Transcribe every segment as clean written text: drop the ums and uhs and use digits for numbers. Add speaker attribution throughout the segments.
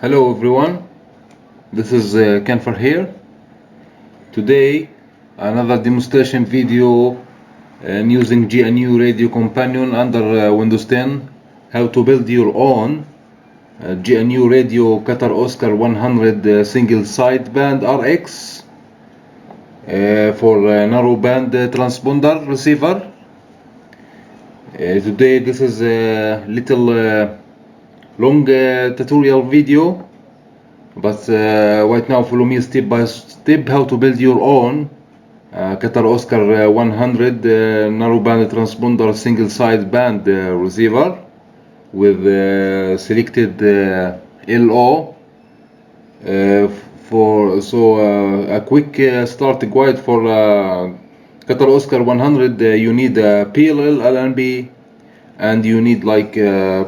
Speaker 1: Hello everyone, this is Kanfar here. Today another demonstration video using GNU-RADIO Companion under Windows 10, how to build your own GNU-RADIO Qatar Oscar 100 single sideband RX for narrowband transponder receiver. Today this is a little long tutorial video, but right now follow me step by step how to build your own Qatar Oscar 100 narrowband transponder single sideband receiver with selected LO. A quick start guide for Qatar Oscar 100. You need a PLL LNB, and you need like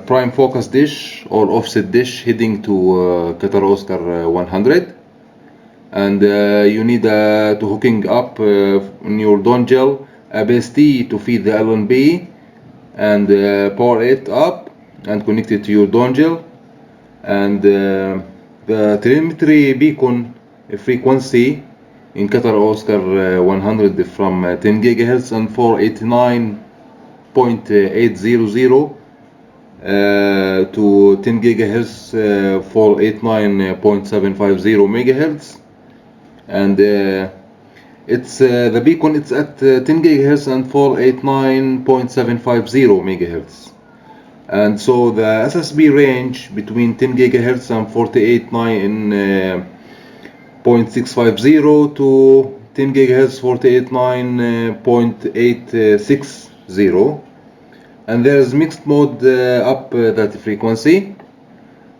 Speaker 1: prime focus dish or offset dish heading to Qatar Oscar 100, and you need to hooking up in your dongle a base T to feed the LNB and power it up and connect it to your dongle, and the telemetry beacon frequency in Qatar Oscar 100 from 10 GHz and 489.800 to 10 GHz 489.750 MHz, and it's the beacon it's at 10 GHz and 489.750 MHz, and so the SSB range between 10 GHz and 489.650 to 10 GHz 489.860, and there's mixed mode up that frequency.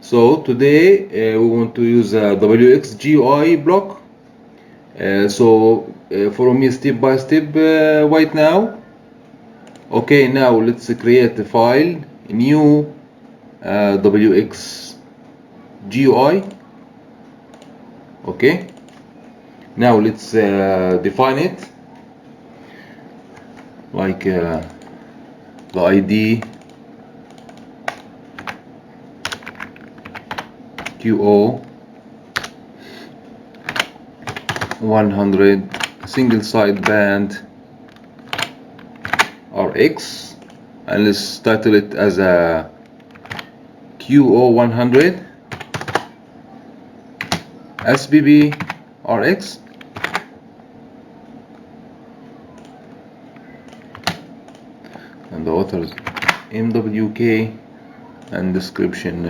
Speaker 1: So today we want to use a WX GUI block. Follow me step by step right now. Okay, now let's create a file, new WX GUI. Okay, now let's define it like the ID QO-100 single sideband RX, and let's title it as a QO-100 SSB RX. And the authors MWK, and description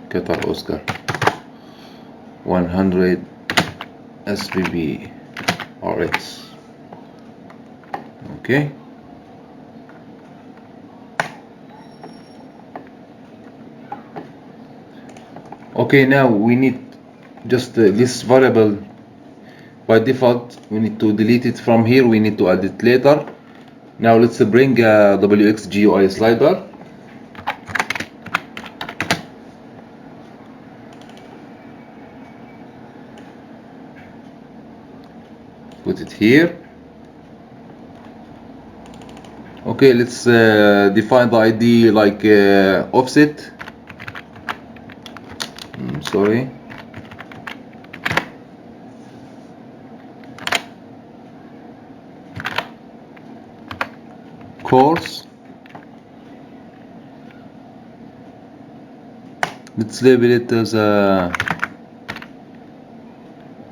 Speaker 1: Qatar Oscar 100 SSB RX. Okay, now we need just this variable. By default we need to delete it from here, we need to add it later. Now let's bring a WX GUI slider. Put it here. Okay, let's define the ID like offset. Sorry. Course. Let's label it as a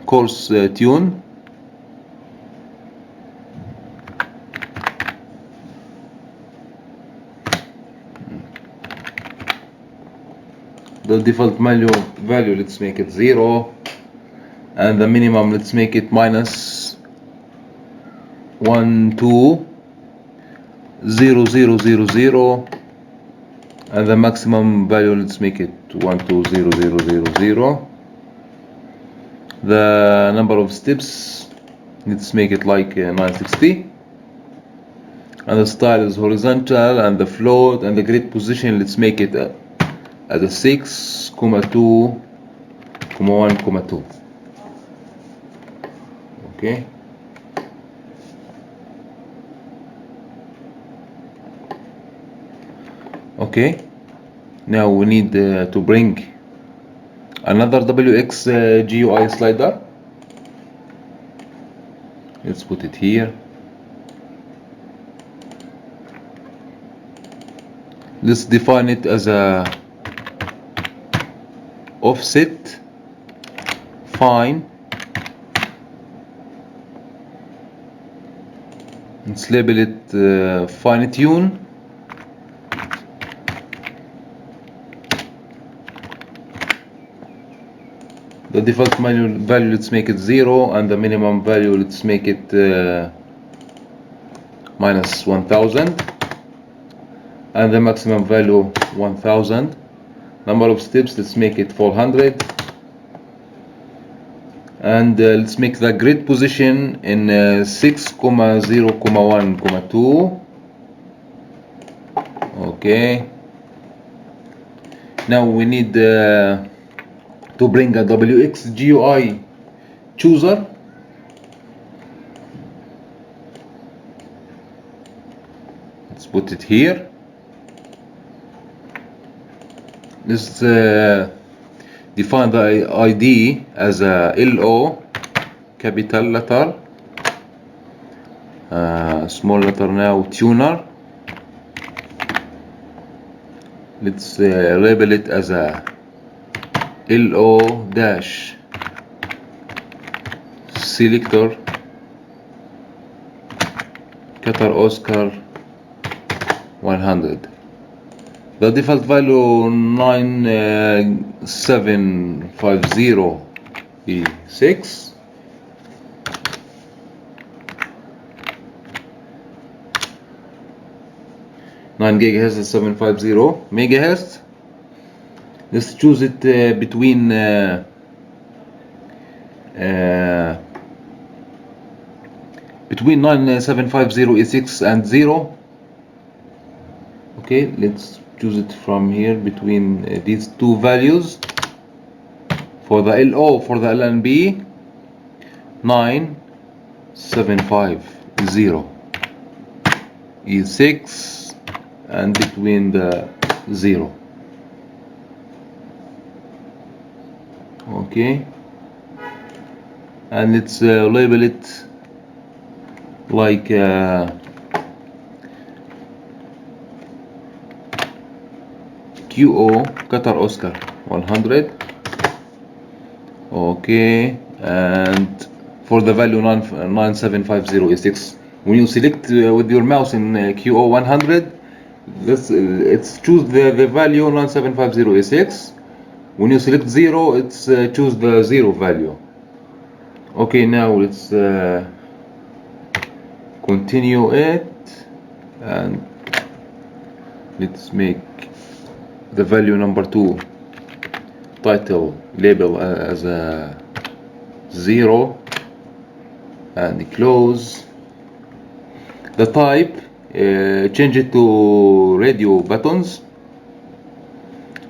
Speaker 1: course tune. The default value let's make it 0, and the minimum let's make it -1200000, and the maximum value let's make it 120000. The number of steps let's make it like 960, and the style is horizontal, and the float and the grid position let's make it at a 6,2,1,2. Okay, now we need to bring another WX GUI slider. Let's put it here. Let's define it as a offset fine. Let's label it fine tune. The default value, let's make it 0, and the minimum value, let's make it minus 1000, and the maximum value 1000. Number of steps, let's make it 400, and let's make the grid position in 6,0,1,2. Okay. Now we need to bring a WX GUI chooser. Let's put it here. Let's define the ID as a LO capital letter, small letter now tuner. Let's label it as a LO dash selector Qatar Oscar 100. The default value 9750E6. Nine gigahertz and 750 megahertz. Let's choose it between 9750E6 and 0. Okay, let's choose it from here between these two values. For the LO, for the LNB, 9750 E6, and between the 0. Okay, and let's label it like QO Qatar Oscar 100. Okay, and for the value 9750E6, when you select with your mouse in QO-100, let's choose the value 9750E6. When you select 0, it's choose the 0 value. Okay, now let's continue it, and let's make the value number 2 title label as a 0, and close. The type, change it to radio buttons,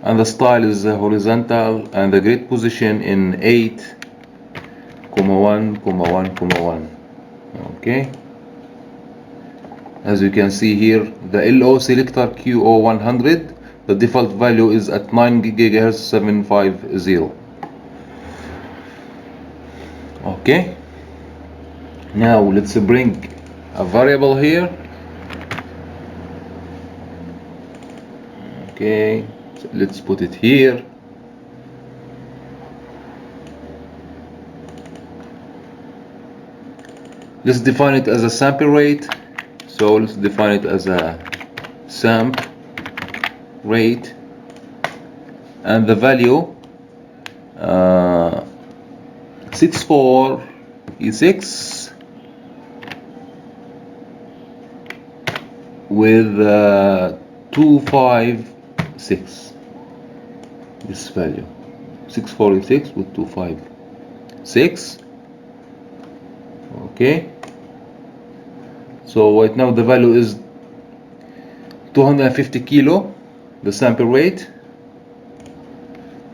Speaker 1: and the style is horizontal, and the grid position in 8,1,1,1. Okay, as you can see here, the LO selector QO-100, the default value is at 9 GHz 750. Okay, now let's bring a variable here. Okay, so let's put it here. Let's define it as a sample rate. So let's define it as a sample rate, and the value 64E6 with 256. This value 64E6 with 256. Okay, so right now the value is 250 kilo, the sample rate.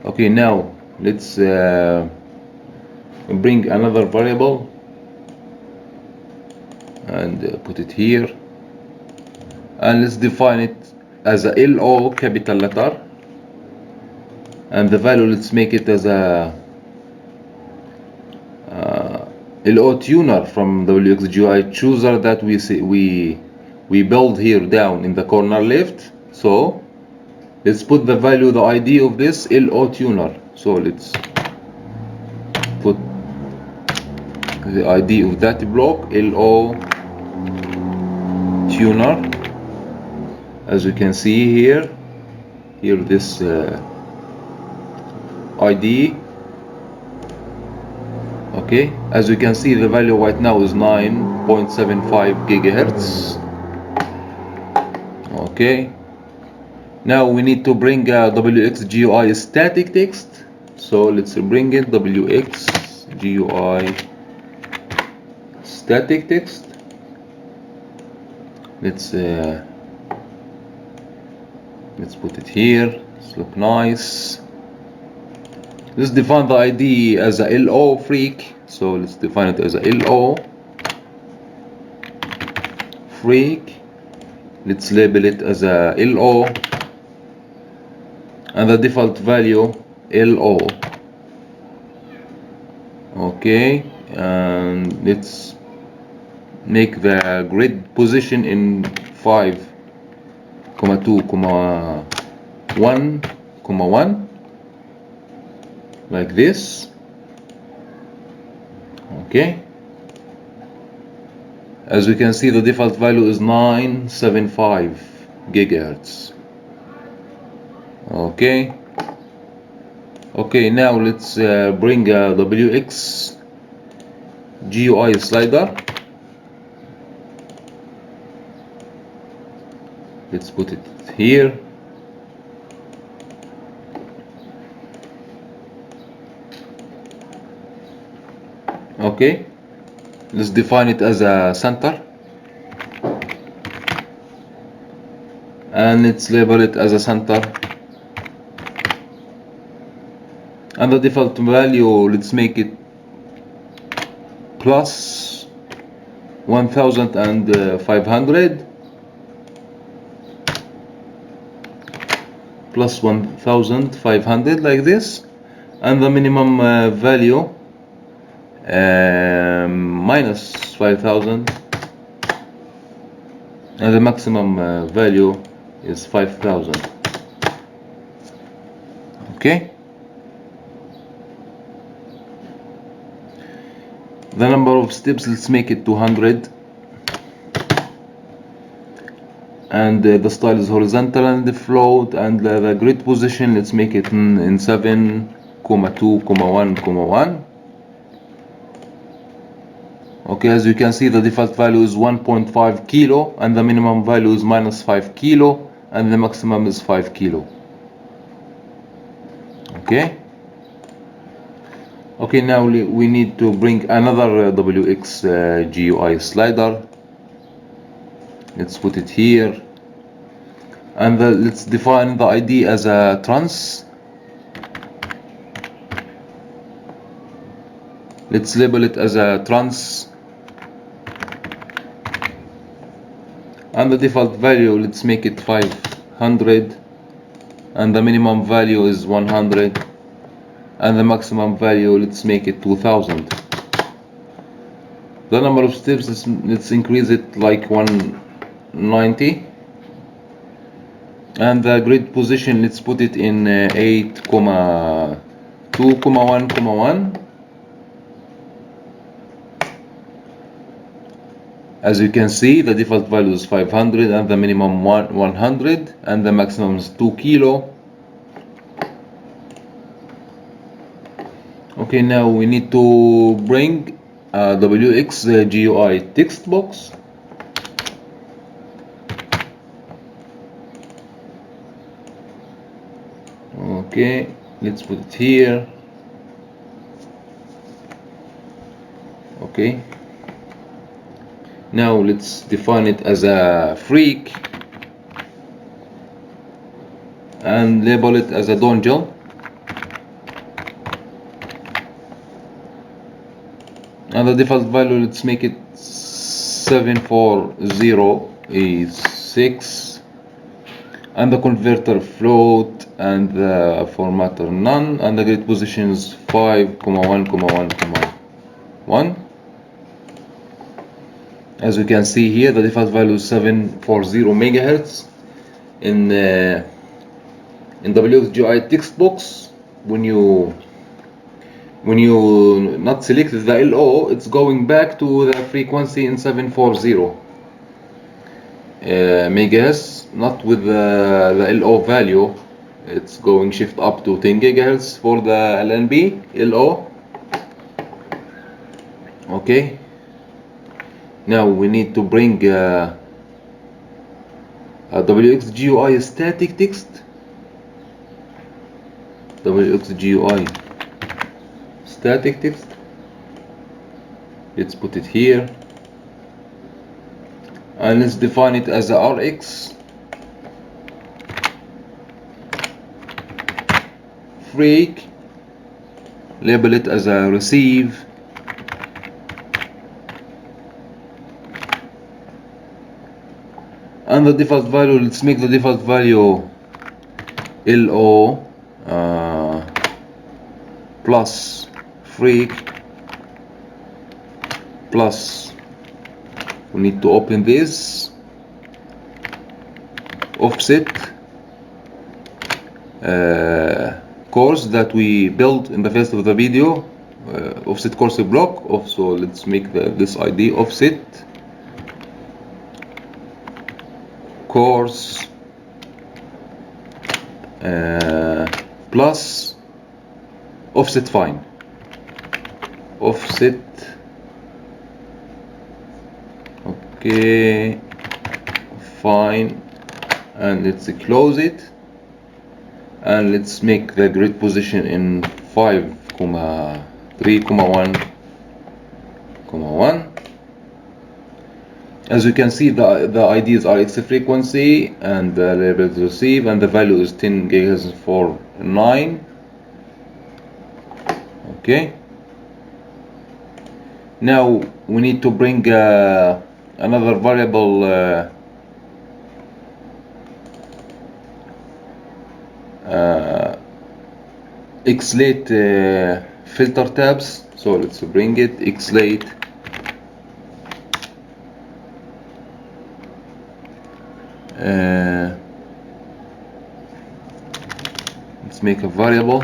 Speaker 1: Okay, now let's bring another variable and put it here, and let's define it as a LO capital letter, and the value, let's make it as a LO tuner from the WX GUI chooser that we build here down in the corner left. So let's put the value, the ID of this LO tuner. So let's put the ID of that block, LO tuner. As you can see here this ID. Okay, as you can see, the value right now is 9.75 gigahertz. Okay, now we need to bring WX GUI Static Text. So let's bring it, WX GUI Static Text. Let's put it here. It's look nice. Let's define the ID as a LO freak. So let's define it as a LO freak. Let's label it as a LO, and the default value LO. Okay, and let's make the grid position in 5,2,1,1 like this. Okay, as you can see, the default value is 975 gigahertz. Okay, now let's bring a WX GUI Slider. Let's put it here. Okay, let's define it as a center, and let's label it as a center, and the default value, let's make it plus 1,500 plus 1,500 like this, and the minimum value minus 5,000, and the maximum value is 5,000. Okay, the number of steps, let's make it 200, and the style is horizontal and the float, and the grid position, let's make it in 7,2,1,1. Okay, as you can see, the default value is 1.5 kilo, and the minimum value is minus 5 kilo, and the maximum is 5 kilo. Okay, now we need to bring another WX GUI slider. Let's put it here, and let's define the ID as a trans. Let's label it as a trans, and the default value, let's make it 500, and the minimum value is 100, and the maximum value, let's make it 2,000. The number of steps, let's increase it like 190, and the grid position, let's put it in 8,2,1,1. As you can see, the default value is 500, and the minimum 100, and the maximum is 2 kilo. Okay, now we need to bring WX GUI Text Box. Okay, let's put it here. Okay, now let's define it as a freak and label it as a dongle, and the default value, let's make it 74086, and the converter float, and the formatter none, and the grid position is 5,1,1,1. As you can see here, the default value is 740 megahertz. In GUI Text Box, when you not select the LO, it's going back to the frequency in 740 megahertz, not with the LO value. It's going shift up to 10 gigahertz for the LNB LO. Okay, now we need to bring a WX GUI Static Text. WX GUI Static Text. Let's put it here, and let's define it as a RX freak. Label it as a receive. And the default value, let's make the default value LO plus freak plus, we need to open this offset course that we built in the first of the video, offset course block. Also, let's make this ID offset course plus offset fine, offset. Okay, fine, and let's close it, and let's make the grid position in 5,3,1,1. As you can see, the ID is RX frequency, and the label is receive, and the value is 10 gigahertz for 9. Okay, now we need to bring another variable xlate filter tabs. So let's bring it xlate let's make a variable.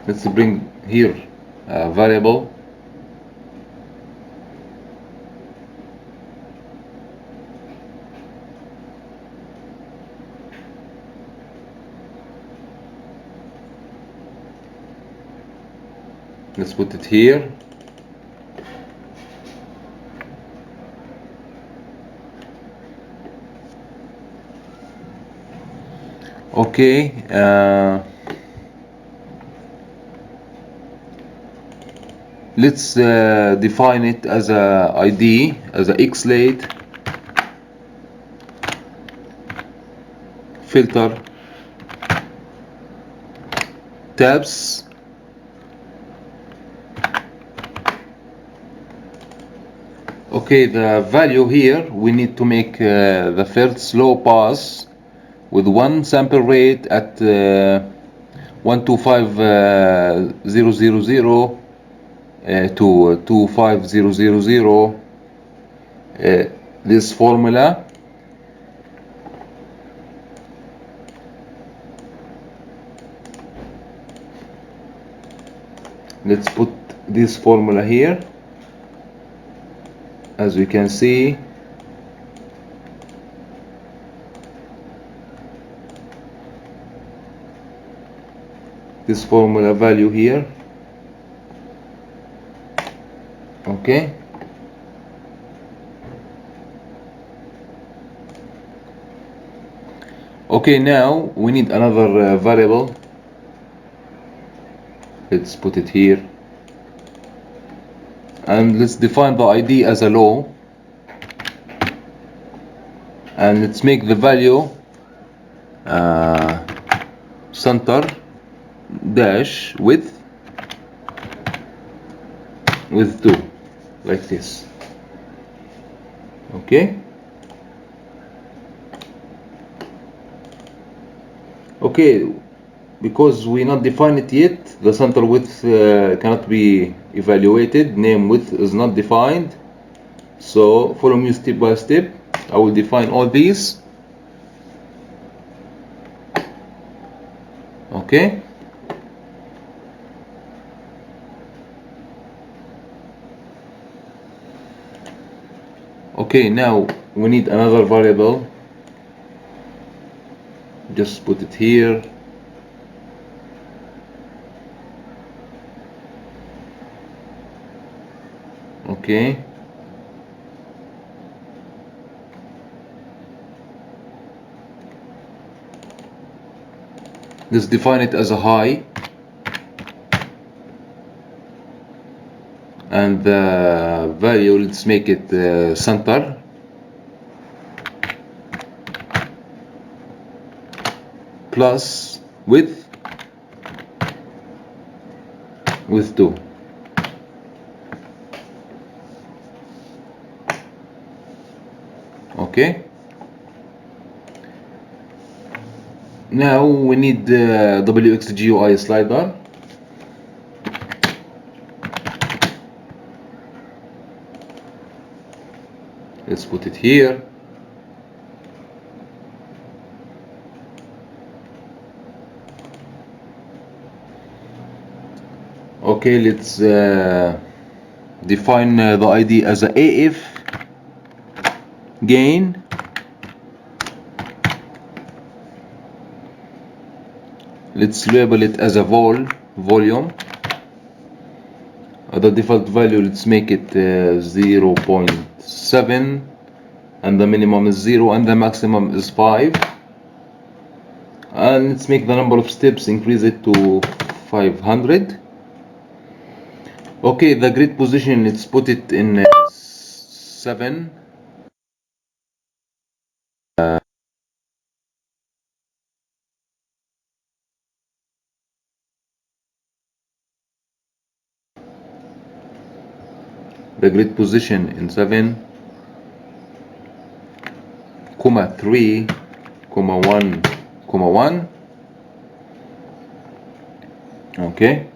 Speaker 1: Let's bring here a variable let's put it here. Okay, let's define it as a ID, as a xlate filter tabs. Okay, the value here, we need to make the first low pass with one sample rate at 125,000 to 25000. This formula let's put this formula here. As we can see, this formula value here. Okay, okay, now we need another variable. Let's put it here, and let's define the ID as a low, and let's make the value center dash width 2, like this. Okay, Okay, because we not define it yet, the center width cannot be evaluated. Name width is not defined. So follow me step by step. I will define all these. Okay. Okay, now we need another variable. Just put it here. Okay. Let's define it as a high. And the value, let's make it center. Plus width 2. Okay. Now we need the WX GUI slider. Let's put it here. Okay, let's define the ID as a AF gain let's label it as a volume. The default value, let's make it 0.7, and the minimum is 0 and the maximum is 5. And let's make the number of steps, increase it to 500. Okay, the grid position, let's put it in 7. The grid position in 7, 3, 1, 1. Okay.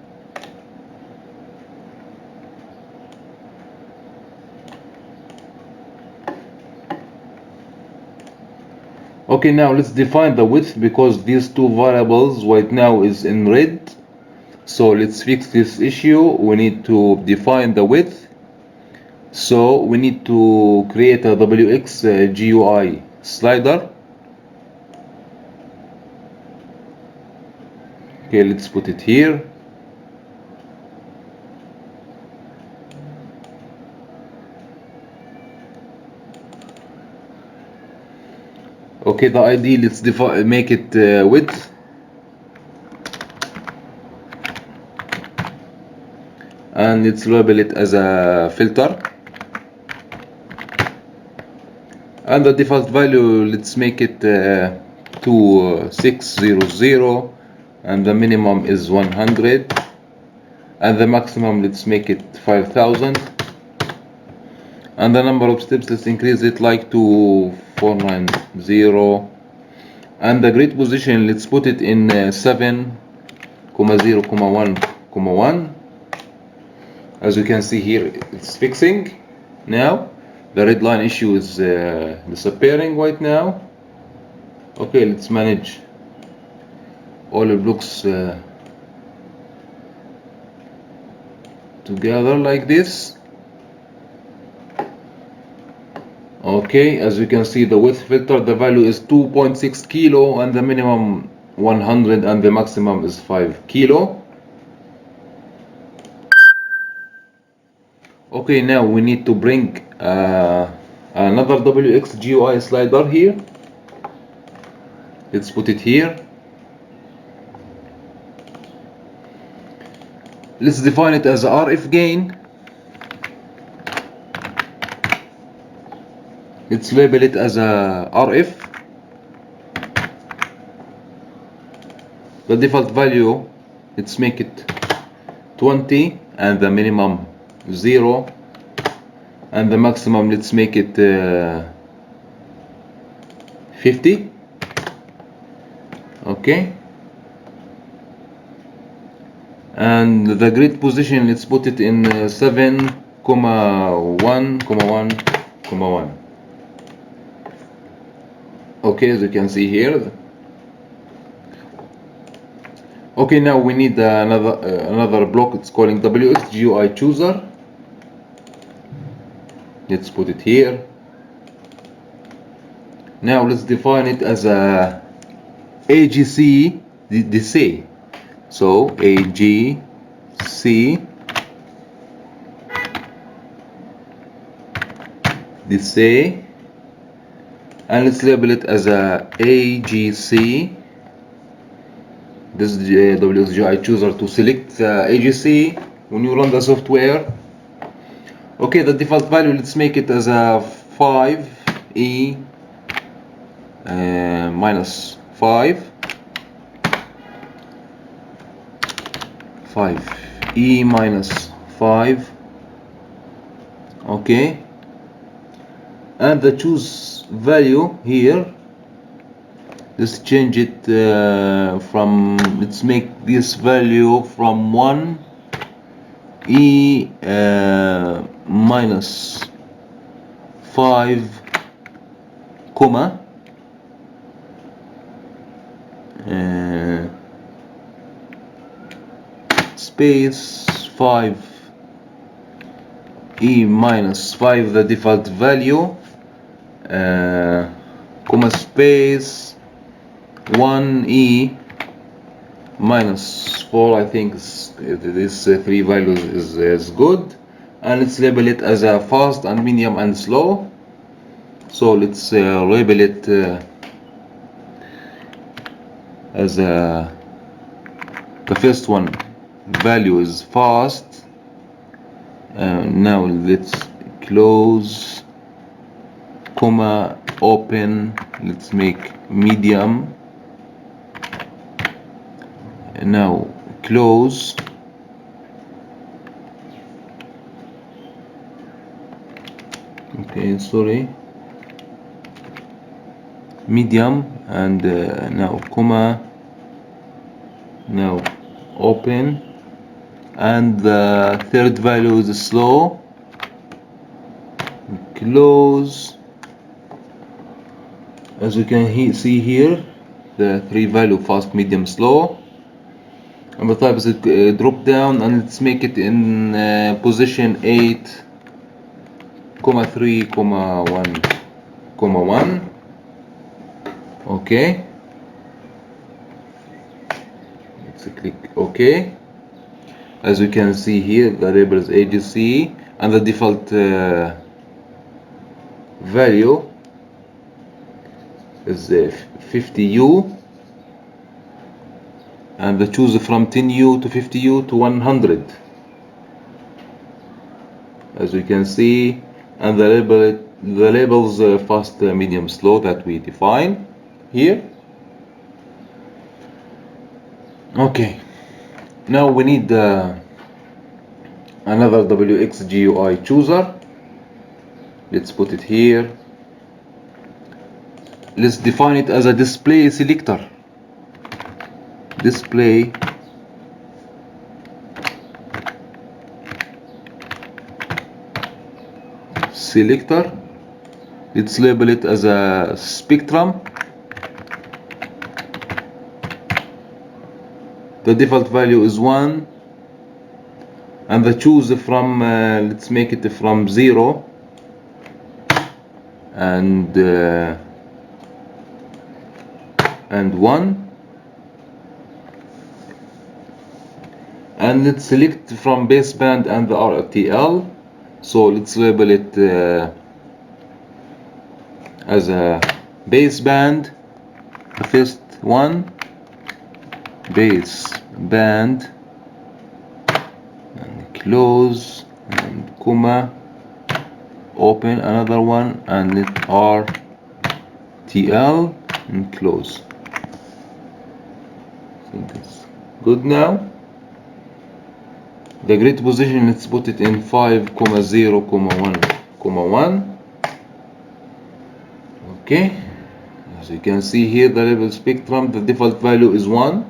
Speaker 1: Okay, now let's define the width, because these two variables right now is in red. So let's fix this issue. We need to define the width. So we need to create a WX GUI slider. Okay, let's put it here. Okay, the ID, let's make it width. And let's label it as a filter. And the default value, let's make it 2600, and the minimum is 100, and the maximum, let's make it 5000. And the number of steps, let's increase it like to 490. And the grid position, let's put it in 7, 0, 1, 1. As you can see here, it's fixing now. The red line issue is disappearing right now. Okay, let's manage all the blocks together like this. Okay, as you can see, the width filter, the value is 2.6 kilo, and the minimum 100, and the maximum is 5 kilo. Okay, now we need to bring another WX GUI slider here. Let's put it here. Let's define it as RF gain. Let's label it as a RF. The default value, let's make it 20, and the minimum 0, and the maximum, let's make it 50. Okay. and the grid position, let's put it in 7,1,1,1. Okay, as you can see here. Okay, now we need another block. It's calling WX GUI chooser. Let's put it here. Now let's define it as a AGC display. So AGC display, and let's label it as a AGC. This is WX GUI chooser to select AGC when you run the software. Okay, the default value, let's make it as a 5E minus 5 5E minus 5. Okay, and the choose value here, let's change it from, let's make this value from 1E minus 5 comma space 5E minus 5, the default value, comma space 1E minus 4. I think this three values is good, and let's label it as a fast and medium and slow. So let's label it as the first one value is fast. Now let's close, comma, open, let's make medium, and now close, okay, sorry, medium, and now comma, now open, and the third value is slow, close. As you can see here, the three value fast, medium, slow, and the type is drop down, and let's make it in position 8, 3, 1, 1. Okay, let's click OK. As you can see here, the label is AGC, and the default value is 50U, and the choose from 10U to 50U to 100, as you can see, and the labels fast, medium, slow that we define here. Okay, now we need another WX GUI chooser. Let's put it here. Let's define it as a display selector. Display selector. Let's label it as a spectrum. The default value is 1, and the choose from let's make it from 0 and 1, and let's select from baseband and the RTL. So let's label it as a baseband, the first one, baseband, and close, and comma, open another one, and let RTL, and close. I think it's good now. The grid position, let's put it in 5, 0, 1, 1. Okay, as you can see here, the label spectrum, the default value is 1,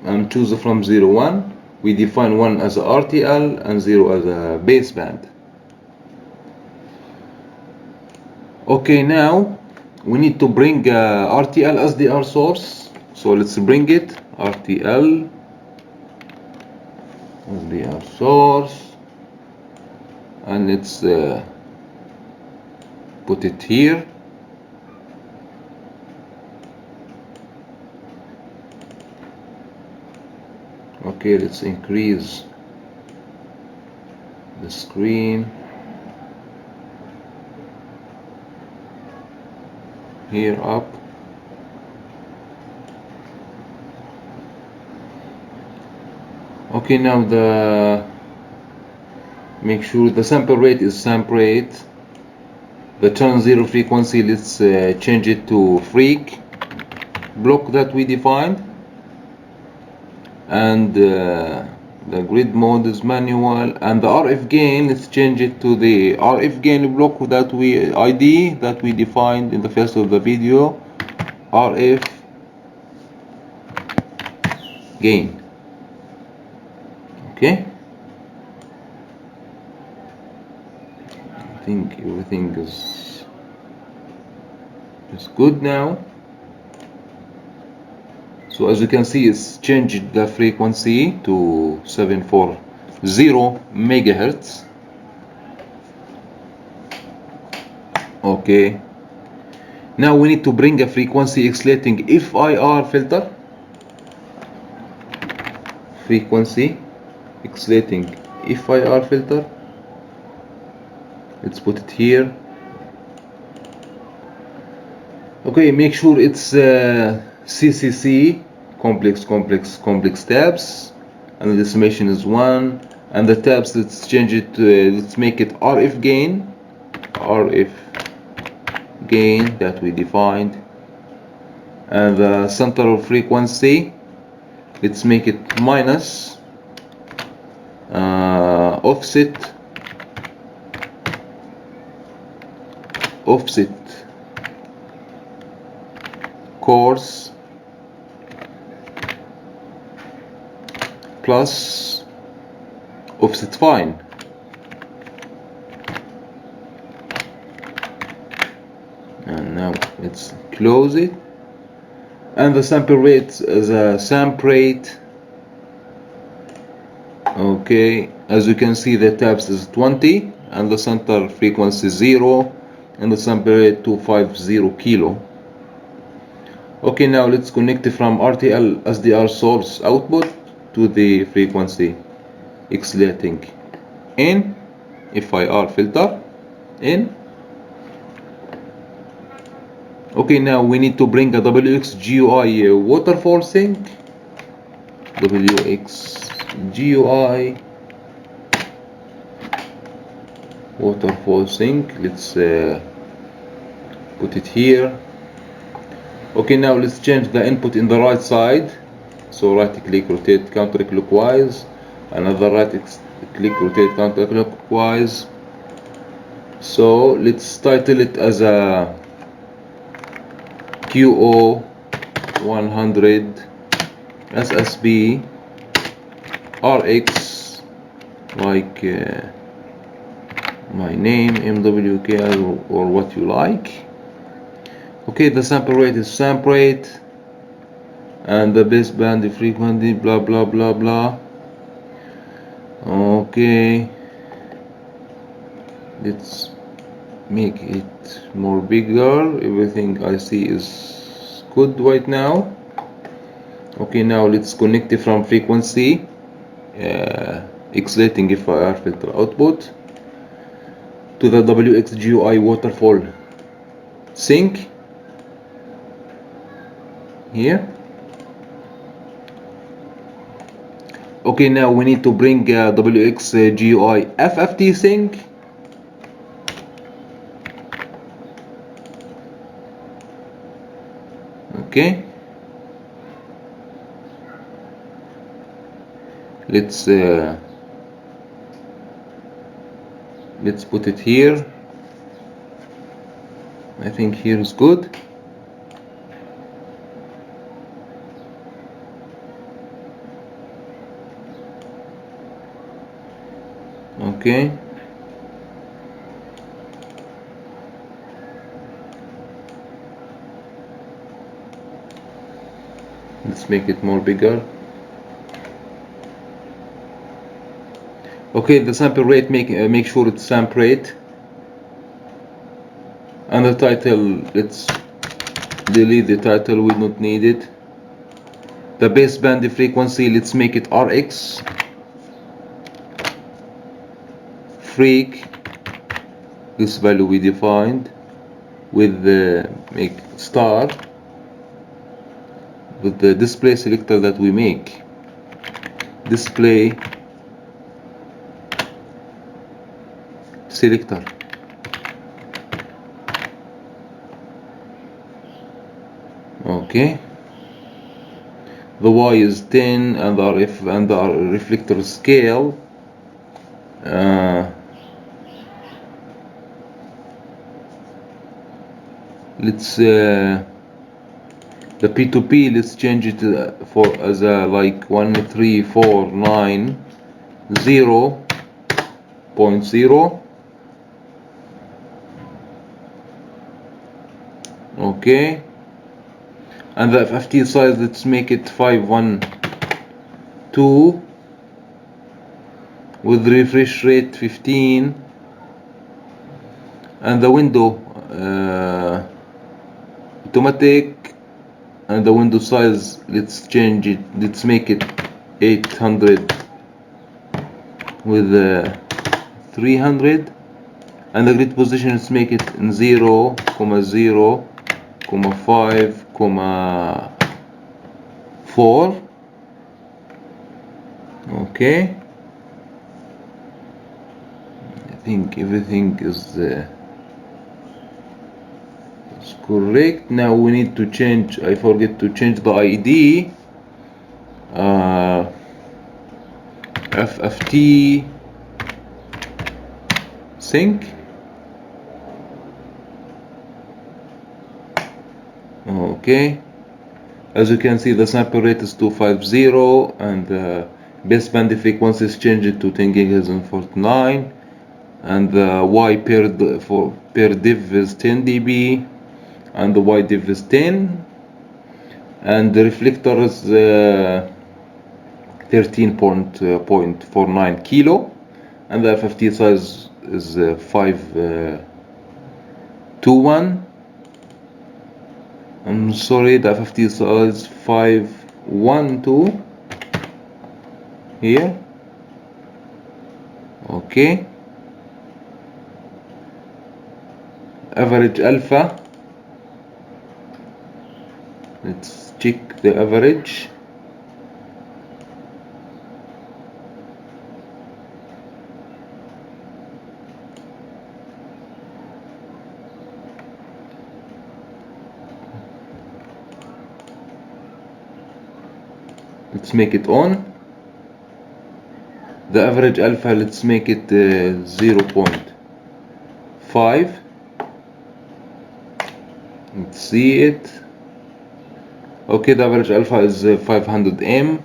Speaker 1: and choose from 0, 1. we define 1 as a RTL and 0 as a baseband. Okay, now we need to bring RTL SDR source, so let's bring it. RTL SDR source, and let's put it here. Okay, let's increase the screen here up. Okay, now make sure the sample rate is sample rate. The turn zero frequency, let's change it to freak block that we defined, and the grid mode is manual, and the RF gain, let's change it to the RF gain block that we ID that we defined in the first of the video, RF gain. Okay, I think everything is good now. So as you can see, it's changed the frequency to 740 megahertz. Okay, now we need to bring a frequency oscillating FIR filter. Frequency oscillating FIR filter. Let's put it here. Okay, make sure it's CCC, complex tabs, and the decimation is 1, and the tabs, let's change it to, let's make it RF gain that we defined, and the central frequency, let's make it minus offset coarse plus offset fine. And now let's close it, and the sample rate is a sample rate. Okay, as you can see, the tabs is 20 and the center frequency 0 and the sample rate 250 kilo. Okay, now let's connect from RTL SDR source output to the frequency oscillating in FIR filter in. Okay, now we need to bring a WX GUI waterfall sync. WX GUI waterfall sync. Let's put it here. Okay, now let's change the input in the right side. So right click, rotate counterclockwise. Another right click, rotate counterclockwise. So let's title it as a QO-100 SSB RX, like my name, MWK, or what you like. Okay, the sample rate is sample rate, and the baseband frequency, blah blah blah blah. Okay, let's make it more bigger. Everything I see is good right now. Okay, now let's connect it from frequency oscillating FIR filter output to the WX GUI waterfall sync here. Okay, now we need to bring WX GUI FFT sync. Okay, let's put it here. I think here is good. Okay, let's make it more bigger. Okay, the sample rate, make sure it's sample rate. And the title, let's delete the title, we don't need it. The baseband frequency, let's make it RX. Freak, this value we defined with the make star with the display selector that we make. Display selector. Okay. The Y is 10 and our reflector scale. Let's the P2P, let's change it for as a like 13490.0. Okay, and the FFT size, let's make it 512 with refresh rate 15, and the window automatic, and the window size, let's change it, let's make it 800 with 300, and the grid position, let's make it in 0, 0, 5, 4. Okay, I think everything is correct. Now we need to change, I forget to change the ID. FFT sync. Okay, as you can see, the sample rate is 250 and the baseband frequency is changed to 10 GHz and 49, and the Y per div is 10 dB and the Y div is 10, and the reflector is 13.49 kilo, and the FFT size is 521. I'm sorry, the FFT size 512 here. Okay, average alpha, let's check the average. Let's make it on. The average alpha, let's make it 0.5. Let's see it. Okay, the average alpha is 500 m,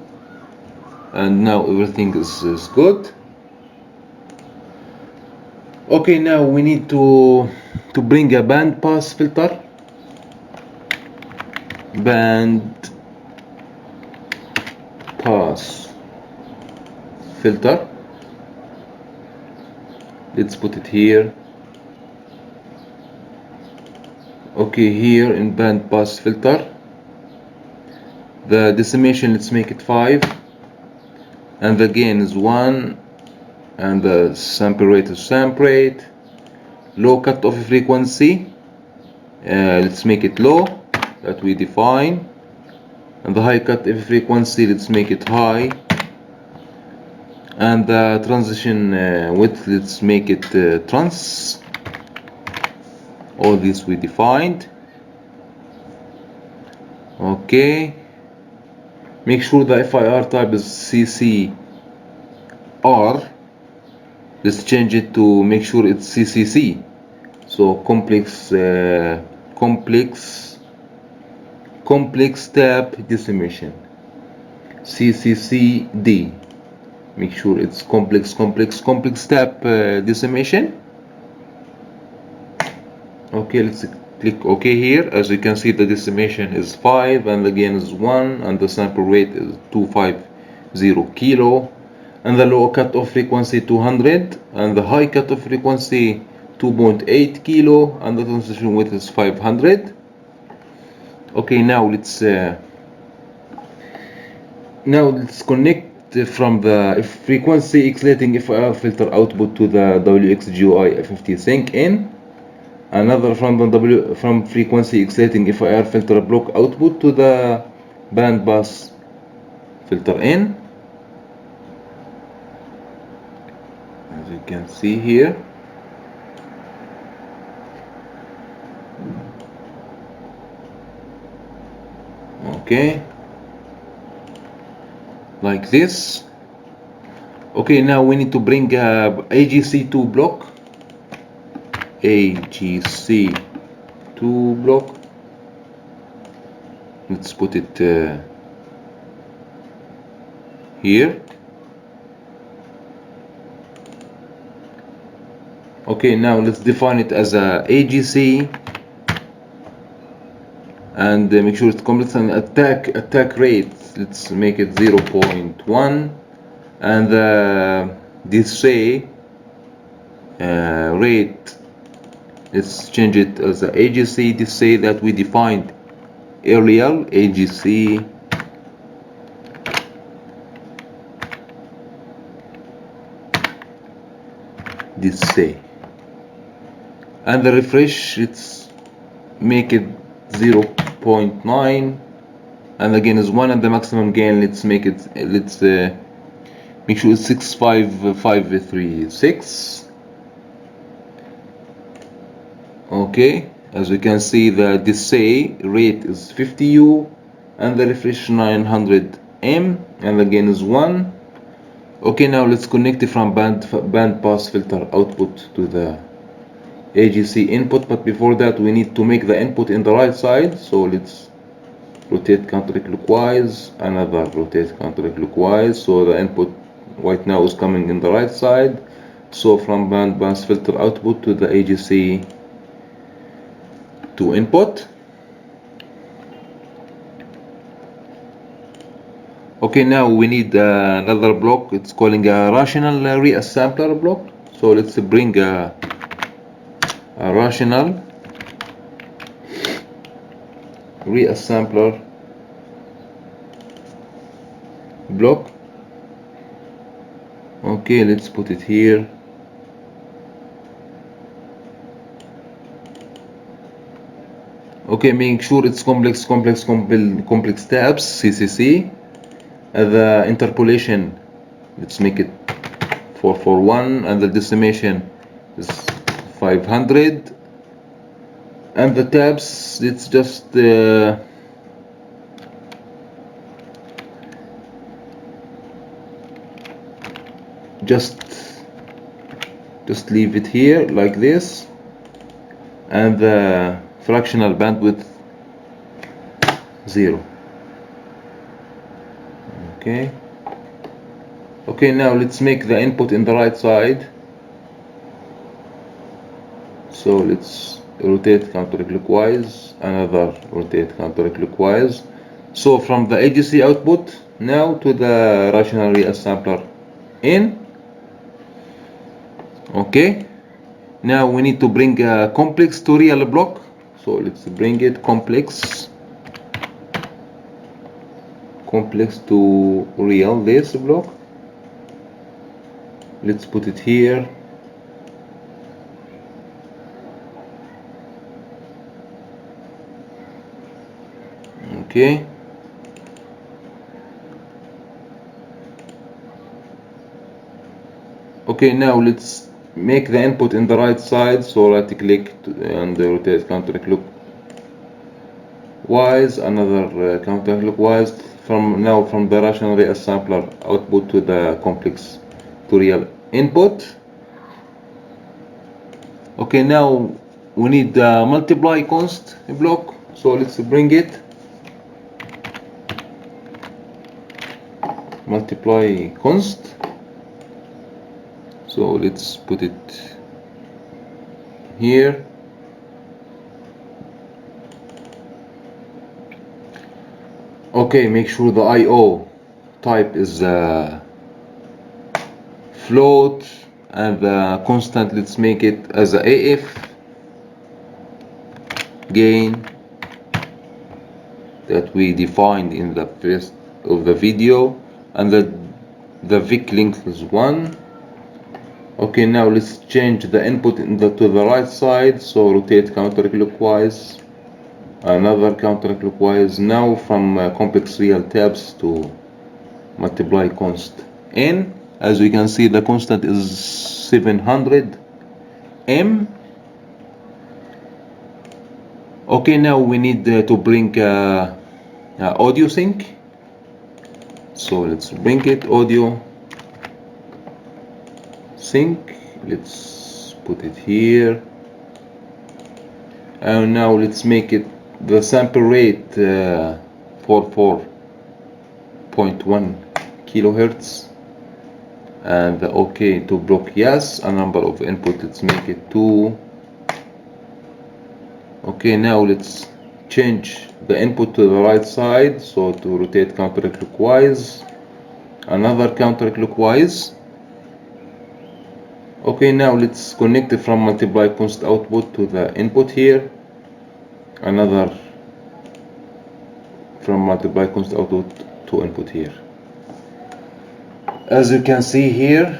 Speaker 1: and now everything is good. Okay, now we need to bring a bandpass filter. Bandpass filter. Let's put it here. Okay, here in bandpass filter, the decimation, let's make it 5, and the gain is 1, and the sample rate is sample rate. Low cutoff frequency, let's make it low, that we define, and the high cutoff frequency, let's make it high, and the transition width, let's make it trans. All this we defined. Okay, make sure the FIR type is CCR. Let's change it to make sure it's CCC, so complex tab decimation, CCCD. make sure it's complex step decimation. Okay, let's click OK here. As you can see, the decimation is 5 and the gain is 1 and the sample rate is 250 kilo, and the low cutoff frequency 200 and the high cutoff frequency 2.8 kilo, and the transition width is 500. Okay, now let's connect from the frequency exciting FIR filter output to the WX-GUI 50 sync in. Another from frequency exciting FIR filter block output to the bandpass filter in. As you can see here. Okay, like this. Okay, now we need to bring AGC2 block. AGC2 block. Let's put it here. Okay, now let's define it as a AGC and make sure it's complex, and attack rate, let's make it 0.1, and this say rate, let's change it as a AGC this say that we defined earlier, AGC this say, and the refresh, let's make it 0.9 and again is 1, and the maximum gain, let's make it, let's make sure it's 65536. Okay, as we can see, the say rate is 50U and the refresh 900M and the gain is 1. Okay, now let's connect it from bandpass filter output to the AGC input, but before that we need to make the input in the right side, so let's rotate counterclockwise, another rotate counterclockwise, so the input right now is coming in the right side. So from bandpass filter output to the AGC to input. Okay, now we need another block, it's calling a rational reassembler block, so let's bring a rational reassembler block. Okay, let's put it here. Okay, make sure it's complex tabs, CCC. The interpolation, let's make it 441, and the decimation is 500, and the tabs, let's just leave it here like this, and the fractional bandwidth 0. Okay, now let's make the input in the right side, so let's rotate counterclockwise, another rotate counterclockwise. So from the AGC output now to the rational reassembler in. Okay, now we need to bring a complex to real block, so let's bring it complex to real, this block, let's put it here. Okay, okay, now let's make the input in the right side, so right click and rotate counterclockwise, another counterclockwise, from the rational reassembler output to the complex to real input. Okay, now we need the multiply const block, so let's bring it, multiply const, So let's put it here. Okay, make sure the IO type is float, and the constant, let's make it as a AF gain that we defined in the first of the video, and the Vic length is 1. Okay, now let's change the input to the right side, so rotate counterclockwise, another counterclockwise. Now from complex real tabs to multiply const n. As we can see, the constant is 700 m. Okay, now we need to bring audio sync. So let's bring it, audio sync. Let's put it here, and now let's make it the sample rate 44.1 kilohertz, and okay to block yes. A number of input, let's make it 2. Okay, now let's change the input to the right side, so to rotate counterclockwise, another counterclockwise. Okay, now let's connect it from multiply const output to the input here, another from multiply const output to input here. As you can see here,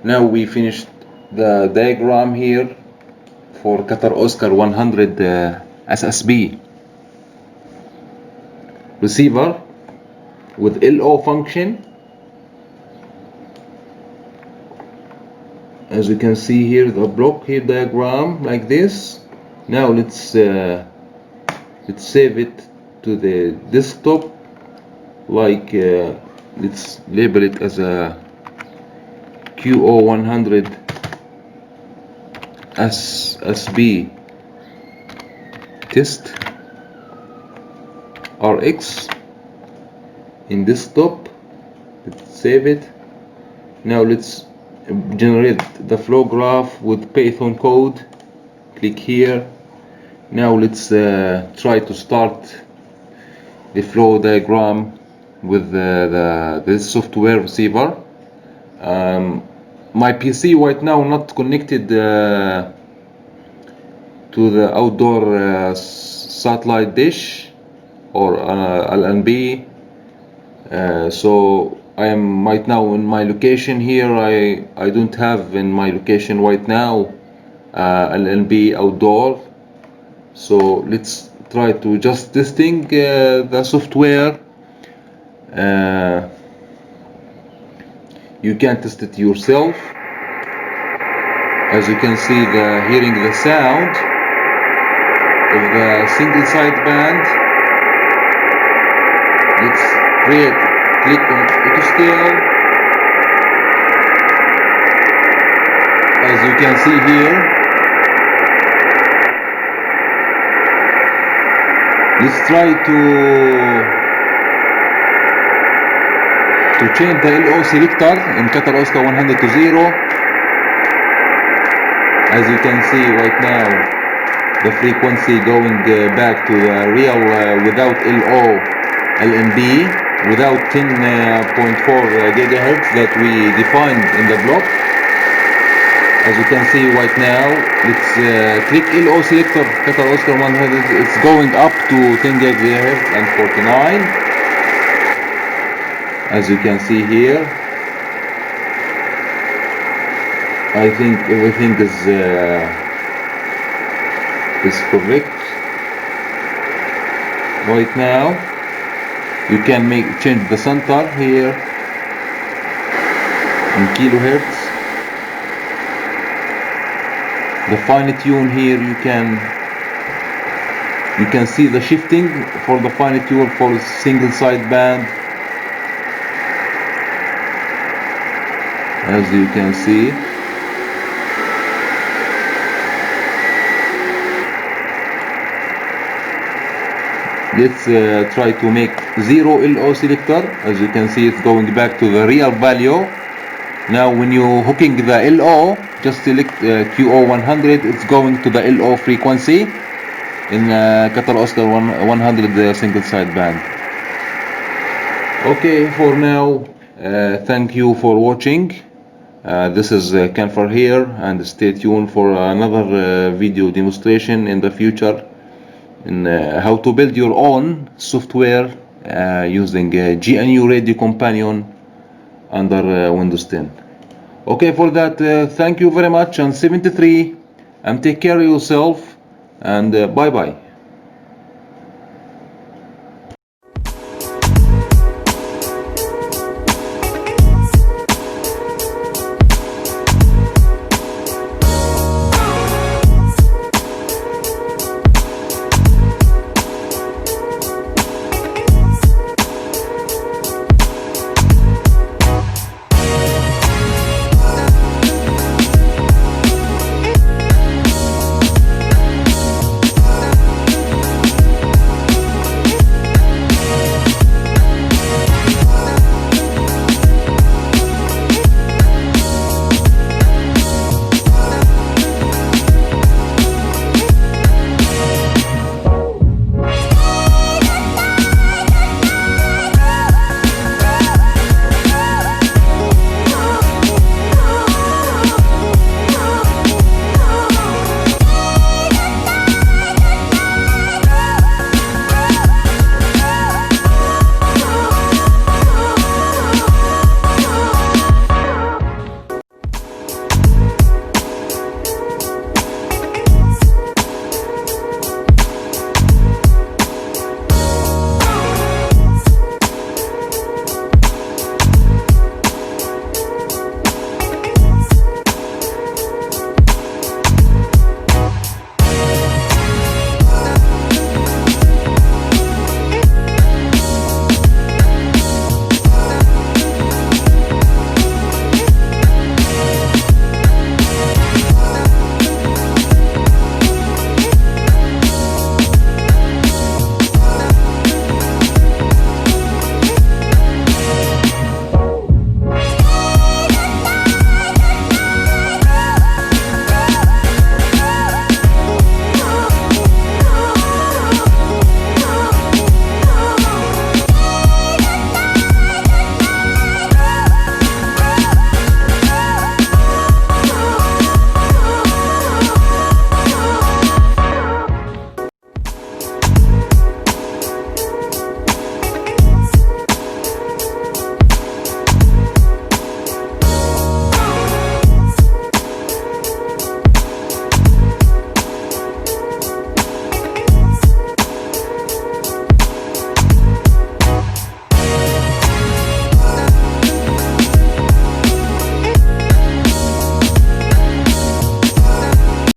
Speaker 1: now we finished the diagram here for Qatar Oscar 100 SSB receiver with LO function. As you can see here, the block here diagram like this. Now let's save it to the desktop, like let's label it as a QO-100 SSB test RX in desktop. Let's save it. Now let's generate the flow graph with Python code. Click here. Now let's try to start the flow diagram with this software receiver. My PC right now not connected to the outdoor satellite dish or LNB, so I am right now in my location here. I don't have in my location right now LNB outdoor. So let's try to just testing the software. You can test it yourself. As you can see, hearing the sound of the single sideband. Let's click on auto scale. As you can see here, let's try to change the LO selector in Qatar Oscar 100 to 0. As you can see right now, the frequency going back to the real without LO LNB, without 10.4 gigahertz that we defined in the block. As you can see right now, let's click LO selector Qatar Oscar 100. It's going up to 10 gigahertz and 49. As you can see here, I think everything is correct. Right now, you can change the center here in kilohertz. The fine tune here, you can see the shifting for the fine tune for single sideband. As you can see, let's try to make 0 LO selector. As you can see, it's going back to the real value Now when you're hooking the LO, just select QO-100. It's going to the LO frequency in Qatar Oscar 100 single side band. Okay, for now, thank you for watching. This is Kanfar here, and stay tuned for another video demonstration in the future in how to build your own software using GNU-RADIO Companion under Windows 10. Okay, for that, thank you very much, and 73, and take care of yourself, and bye bye.